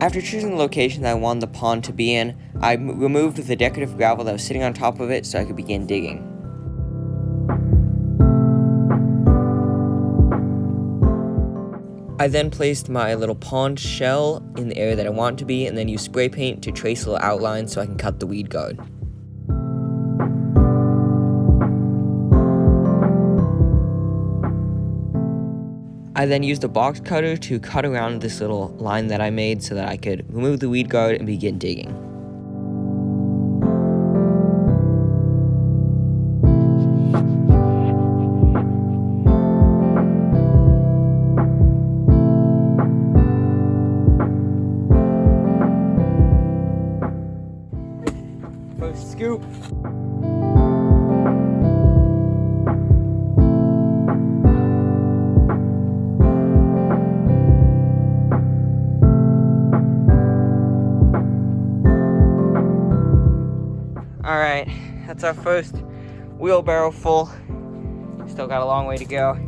After choosing the location that I wanted the pond to be in, I removed the decorative gravel that was sitting on top of it so I could begin digging. I then placed my little pond shell in the area that I want it to be, and then used spray paint to trace a little outline so I can cut the weed guard. I then used a box cutter to cut around this little line that I made so that I could remove the weed guard and begin digging. First scoop. Alright, that's our first wheelbarrow full. Still got a long way to go.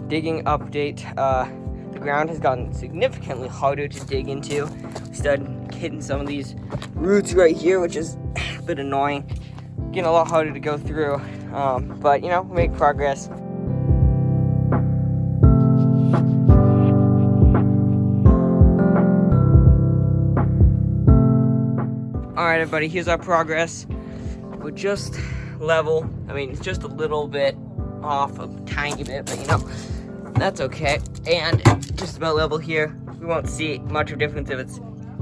Digging update, the ground has gotten significantly harder to dig into. We started hitting some of these roots right here, which is a bit annoying. Getting a lot harder to go through, but you know, we make progress. Alright everybody, here's our progress. We're just level. I mean, it's just a little bit off, a tiny bit, but you know, that's okay. And just about level here. We won't see much of a difference if it's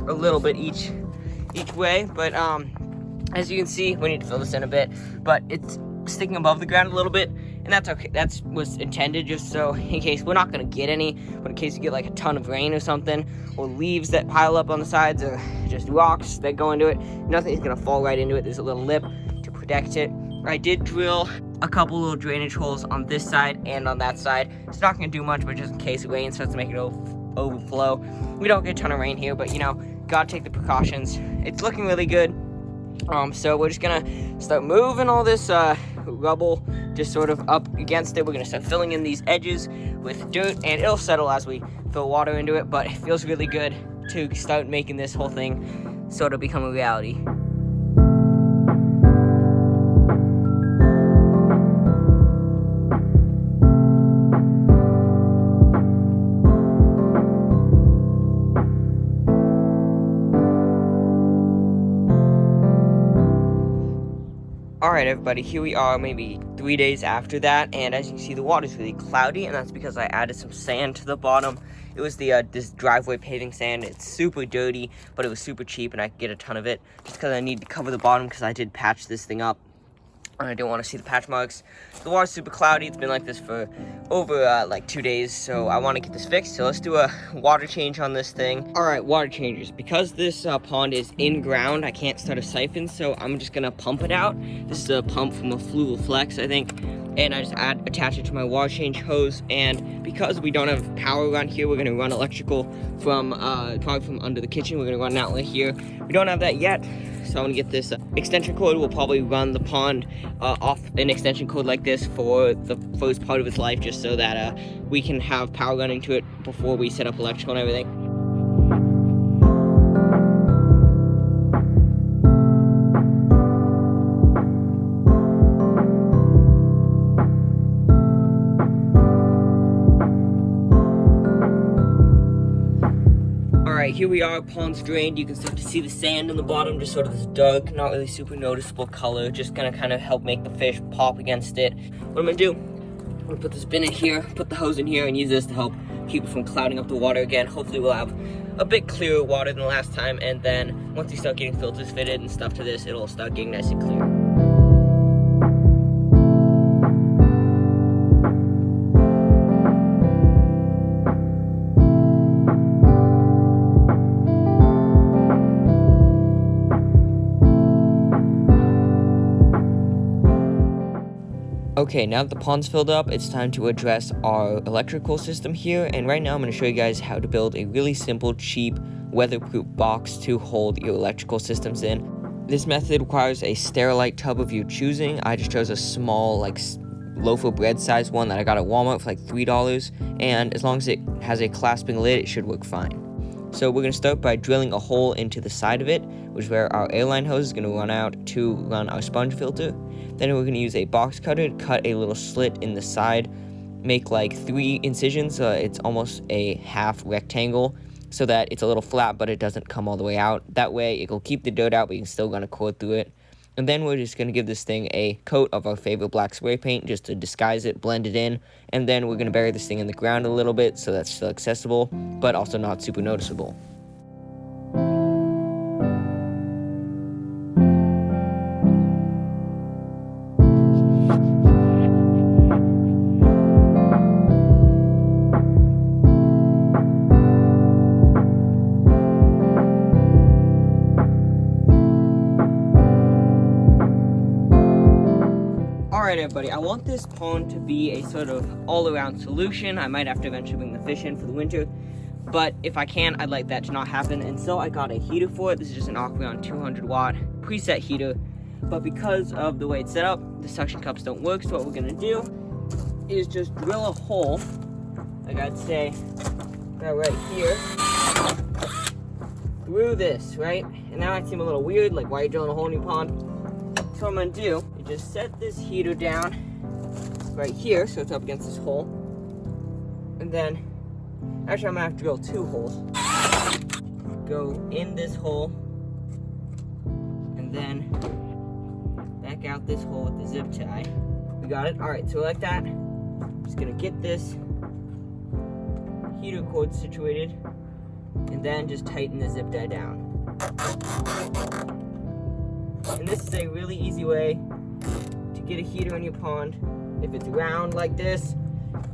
a little bit each way, but as you can see, we need to fill this in a bit, but it's sticking above the ground a little bit, and that's okay. That was intended just so in case we're not gonna get any, but in case you get like a ton of rain or something, or leaves that pile up on the sides, or just rocks that go into it, nothing's gonna fall right into it. There's a little lip to protect it. I did drill a couple little drainage holes on this side and on that side. It's not gonna do much, but just in case it rains starts to make it overflow. We don't get a ton of rain here, but you know, gotta take the precautions. It's looking really good. So we're just gonna start moving all this rubble just sort of up against it. We're gonna start filling in these edges with dirt, and it'll settle as we fill water into it, but it feels really good to start making this whole thing sort of become a reality. Alright everybody, here we are maybe 3 days after that, and as you can see the water's really cloudy, and that's because I added some sand to the bottom. It was the this driveway paving sand. It's super dirty, but it was super cheap and I could get a ton of it just because I need to cover the bottom because I did patch this thing up. I didn't want to see the patch marks. The water's super cloudy. It's been like this for over like 2 days, so I want to get this fixed. So let's do a water change on this thing. All right, water changers. Because this pond is in ground, I can't start a siphon, so I'm just gonna pump it out. This is a pump from a Fluval Flex, I think, and I just attach it to my water change hose. And because we don't have power around here, we're gonna run electrical from probably from under the kitchen. We're gonna run an outlet here. We don't have that yet. So I'm gonna get this extension cord. We'll probably run the pond off an extension cord like this for the first part of its life, just so that we can have power running to it before we set up electrical and everything. Here we are, pond's drained. You can start to see the sand in the bottom, just sort of this dark, not really super noticeable color, just gonna kind of help make the fish pop against it. What I'm gonna do, I'm gonna put the bin in here, put the hose in here, and use this to help keep it from clouding up the water again. Hopefully we'll have a bit clearer water than the last time, and then once you start getting filters fitted and stuff to this, it'll start getting nice and clear. Okay, now that the pond's filled up, it's time to address our electrical system here, and right now I'm going to show you guys how to build a really simple, cheap, weatherproof box to hold your electrical systems in. This method requires a Sterilite tub of your choosing. I just chose a small, like, loaf of bread size one that I got at Walmart for like $3, and as long as it has a clasping lid, it should work fine. So we're going to start by drilling a hole into the side of it, which is where our airline hose is going to run out to run our sponge filter. Then we're going to use a box cutter to cut a little slit in the side, make like 3 incisions, it's almost a half rectangle, so that it's a little flat but it doesn't come all the way out. That way it will keep the dirt out but you can still gonna core through it. And then we're just going to give this thing a coat of our favorite black spray paint just to disguise it, blend it in, and then we're going to bury this thing in the ground a little bit so that's still accessible but also not super noticeable. Alright everybody, I want this pond to be a sort of all-around solution. I might have to eventually bring the fish in for the winter, but if I can, I'd like that to not happen, and so I got a heater for it. This is just an Aqueon 200 watt preset heater, but because of the way it's set up, the suction cups don't work, so what we're going to do is just drill a hole, like I'd say, right here, through this, right? And that might seem a little weird, like why are you drilling a hole in your pond? So what I'm going to do is just set this heater down right here so it's up against this hole. And then, actually I'm going to have to drill 2 holes. Go in this hole and then back out this hole with the zip tie. We got it? Alright, so like that, I'm just going to get this heater cord situated and then just tighten the zip tie down. And this is a really easy way to get a heater in your pond if it's round like this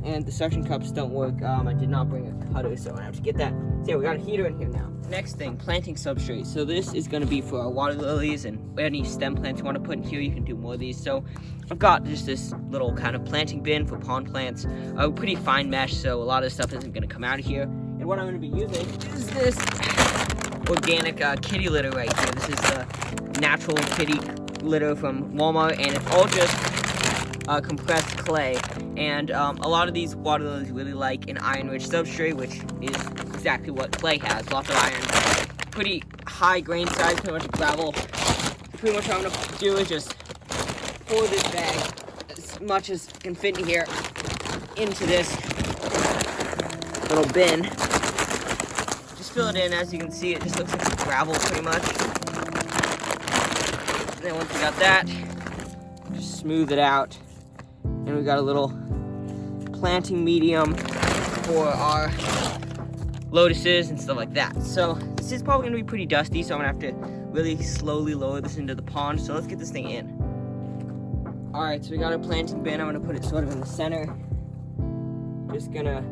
and the suction cups don't work. I did not bring a cutter, so I have to get that. So yeah, we got a heater in here now. Next thing, planting substrate. So this is going to be for our water lilies and any stem plants you want to put in here. You can do more of these. So I've got just this little kind of planting bin for pond plants. Pretty fine mesh, so a lot of stuff isn't going to come out of here. And what I'm going to be using is this organic kitty litter right here. This is the natural kitty litter from Walmart, and it's all just compressed clay. And a lot of these water lilies really like an iron-rich substrate, which is exactly what clay has. Lots of iron, pretty high grain size, pretty much gravel. Pretty much what I'm gonna do is just pour this bag as much as can fit in here into this little bin. Fill it in. As you can see, it just looks like gravel pretty much. And then once we got that, just smooth it out, and we got a little planting medium for our lotuses and stuff like that. So this is probably going to be pretty dusty, so I'm going to have to really slowly lower this into the pond. So let's get this thing in. Alright, so we got our planting bin. I'm going to put it sort of in the center. Just gonna,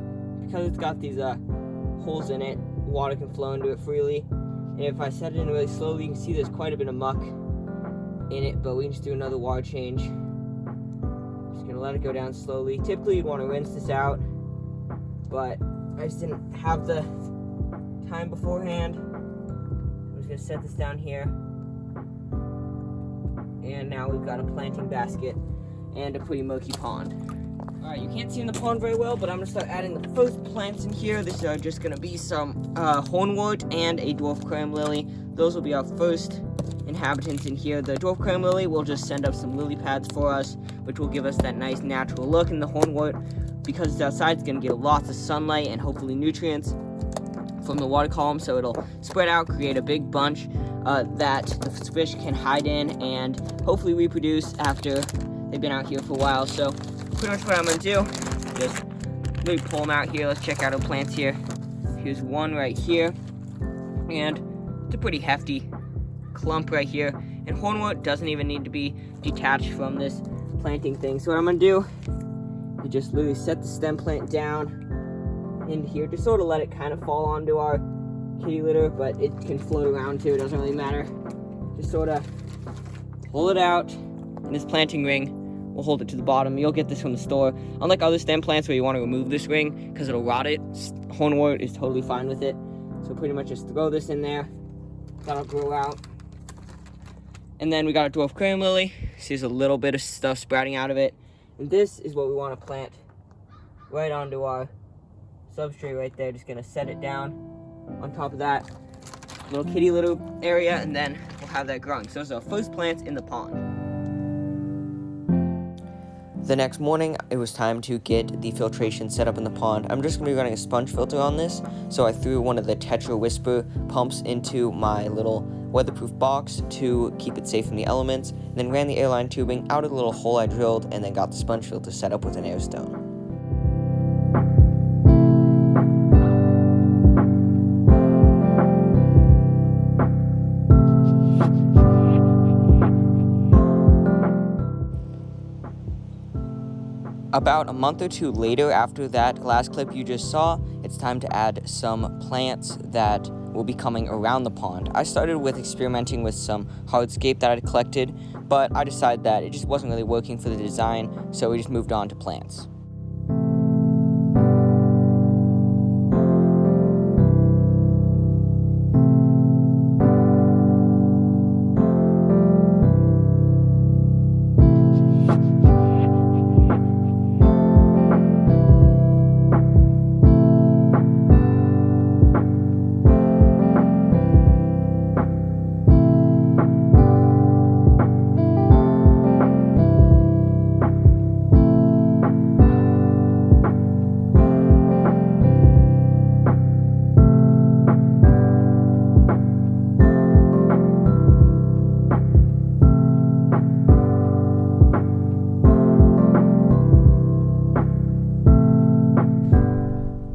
because it's got these holes in it, water can flow into it freely. And if I set it in really slowly, you can see there's quite a bit of muck in it, but we can just do another water change. Just gonna let it go down slowly. Typically you'd want to rinse this out, but I just didn't have the time beforehand. I'm just gonna set this down here. And now we've got a planting basket and a pretty murky pond. Alright, you can't see in the pond very well, but I'm going to start adding the first plants in here. This is just going to be some hornwort and a dwarf cram lily. Those will be our first inhabitants in here. The dwarf cram lily will just send up some lily pads for us, which will give us that nice natural look. And the hornwort, because it's outside, it's going to get lots of sunlight and hopefully nutrients from the water column, so it'll spread out, create a big bunch that the fish can hide in and hopefully reproduce after they've been out here for a while. So pretty much what I'm going to do, just really pull them out here. Let's check out our plants here. Here's one right here. and it's a pretty hefty clump right here. And hornwort doesn't even need to be detached from this planting thing. So what I'm gonna do is just literally set the stem plant down in here, just sort of let it kind of fall onto our kitty litter, but it can float around too, it doesn't really matter. Just sort of pull it out, and this planting ring will hold it to the bottom. You'll get this from the store. Unlike other stem plants where you want to remove this ring because it'll rot it, hornwort is totally fine with it. So pretty much just throw this in there, that'll grow out. And then we got a dwarf crayon lily. See, there's a little bit of stuff sprouting out of it. And this is what we want to plant right onto our substrate right there. Just gonna set it down on top of that little kitty litter area, and then we'll have that growing. So those are our first plants in the pond. The next morning, it was time to get the filtration set up in the pond. I'm just going to be running a sponge filter on this, so I threw one of the Tetra Whisper pumps into my little weatherproof box to keep it safe from the elements, and then ran the airline tubing out of the little hole I drilled, and then got the sponge filter set up with an air stone. About a month or two later, after that last clip you just saw, it's time to add some plants that will be coming around the pond. I started with experimenting with some hardscape that I'd collected, but I decided that it just wasn't really working for the design, so we just moved on to plants.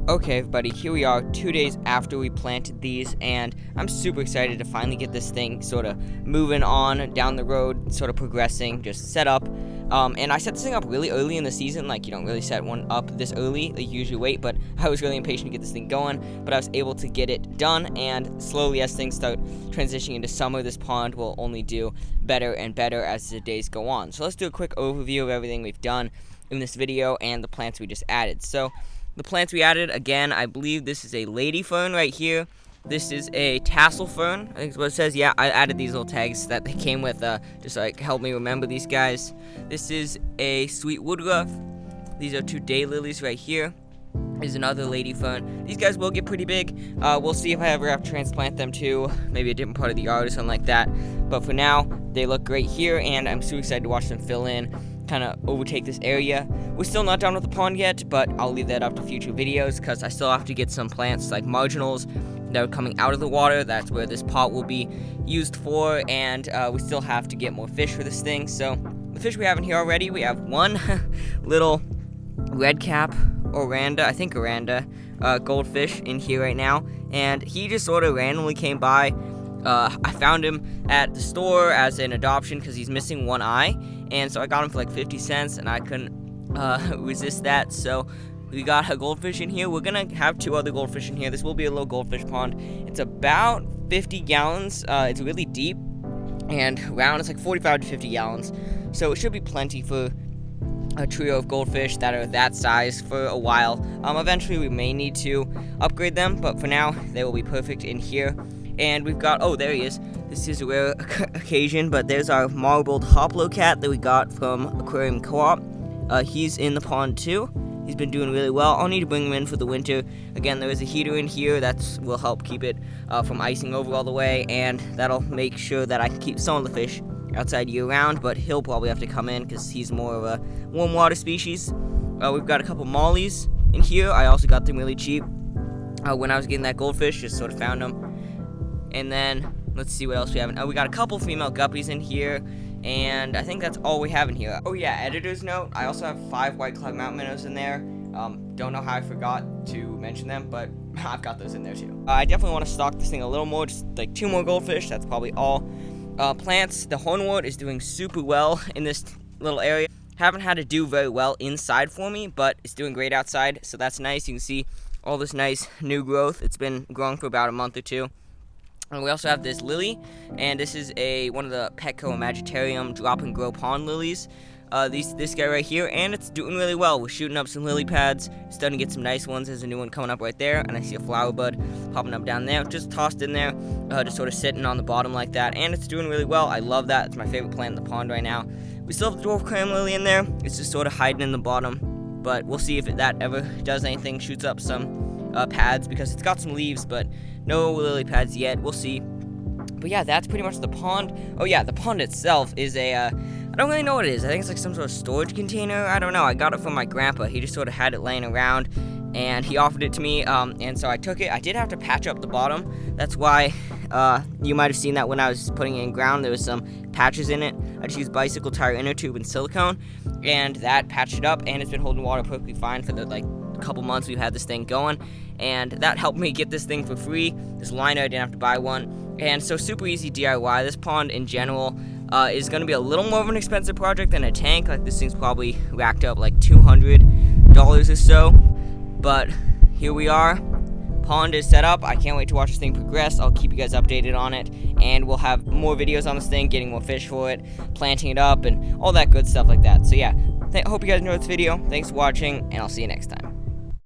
Okay everybody, here we are 2 days after we planted these, and I'm super excited to finally get this thing sort of moving on down the road, sort of progressing, just set up. And I set this thing up really early in the season. Like, you don't really set one up this early, like you usually wait, but I was really impatient to get this thing going, but I was able to get it done, and slowly as things start transitioning into summer, this pond will only do better and better as the days go on. So let's do a quick overview of everything we've done in this video and the plants we just added. So the plants we added, again, I believe this is a lady fern right here. This is a tassel fern, I think is what it says. Yeah, I added these little tags that they came with, just like help me remember these guys. This is a sweet woodruff. These are 2 daylilies right here. Is another lady fern. These guys will get pretty big. We'll see if I ever have to transplant them to maybe a different part of the yard or something like that. But for now, they look great here, and I'm super excited to watch them fill in, kind of overtake this area. We're still not done with the pond yet, but I'll leave that up to future videos because I still have to get some plants like marginals that are coming out of the water. That's where this pot will be used for, and we still have to get more fish for this thing. So the fish we have in here already, we have one little red cap Oranda goldfish in here right now, and he just sort of randomly came by. I found him at the store as an adoption because he's missing one eye, and so I got him for like 50 cents, and I couldn't resist that. So we got a goldfish in here. We're gonna have 2 other goldfish in here. This will be a little goldfish pond. It's about 50 gallons. It's really deep and round. It's like 45 to 50 gallons, so it should be plenty for a trio of goldfish that are that size for a while. Eventually we may need to upgrade them, but for now they will be perfect in here. And we've got, oh, there he is. This is a rare occasion, but there's our marbled hoplo cat that we got from Aquarium Co-op. He's in the pond too. He's been doing really well. I'll need to bring him in for the winter. Again, there is a heater in here that will help keep it from icing over all the way, and that'll make sure that I can keep some of the fish outside year-round, but he'll probably have to come in because he's more of a warm water species. We've got a couple mollies in here. I also got them really cheap when I was getting that goldfish, just sort of found them. And then, let's see what else we have. We got a couple female guppies in here, and I think that's all we have in here. Oh yeah, editor's note, I also have 5 white cloud mountain minnows in there. Don't know how I forgot to mention them, but I've got those in there too. I definitely want to stock this thing a little more, just like 2 more goldfish. That's probably all. Plants, the hornwort is doing super well in this little area. Haven't had to do very well inside for me, but it's doing great outside, so that's nice. You can see all this nice new growth. It's been growing for about a month or two. And we also have this lily, and this is one of the Petco Imagitarium drop and grow pond lilies. This guy right here, and it's doing really well. We're shooting up some lily pads, starting to get some nice ones. There's a new one coming up right there, and I see a flower bud popping up down there, just tossed in there, just sort of sitting on the bottom like that, and it's doing really well. I love that. It's my favorite plant in the pond right now. We still have the dwarf clam lily in there. It's just sort of hiding in the bottom, but we'll see if that ever does anything, shoots up some pads, because it's got some leaves, but no lily pads yet. We'll see. But yeah, that's pretty much the pond. Oh yeah, the pond itself is I don't really know what it is. I think it's like some sort of storage container. I don't know. I got it from my grandpa. He just sort of had it laying around, and he offered it to me, and so I took it. I did have to patch up the bottom. That's why you might have seen that when I was putting it in ground. There was some patches in it. I just used bicycle tire inner tube and silicone, and that patched it up, and it's been holding water perfectly fine for the couple months we've had this thing going, and that helped me get this thing for free. This liner, I didn't have to buy one, and so super easy DIY. This pond in general is going to be a little more of an expensive project than a tank. Like, this thing's probably racked up like $200 or so, but here we are. Pond is set up. I can't wait to watch this thing progress. I'll keep you guys updated on it, and we'll have more videos on this thing, getting more fish for it, planting it up, and all that good stuff like that. So yeah, I hope you guys enjoyed this video. Thanks for watching, and I'll see you next time.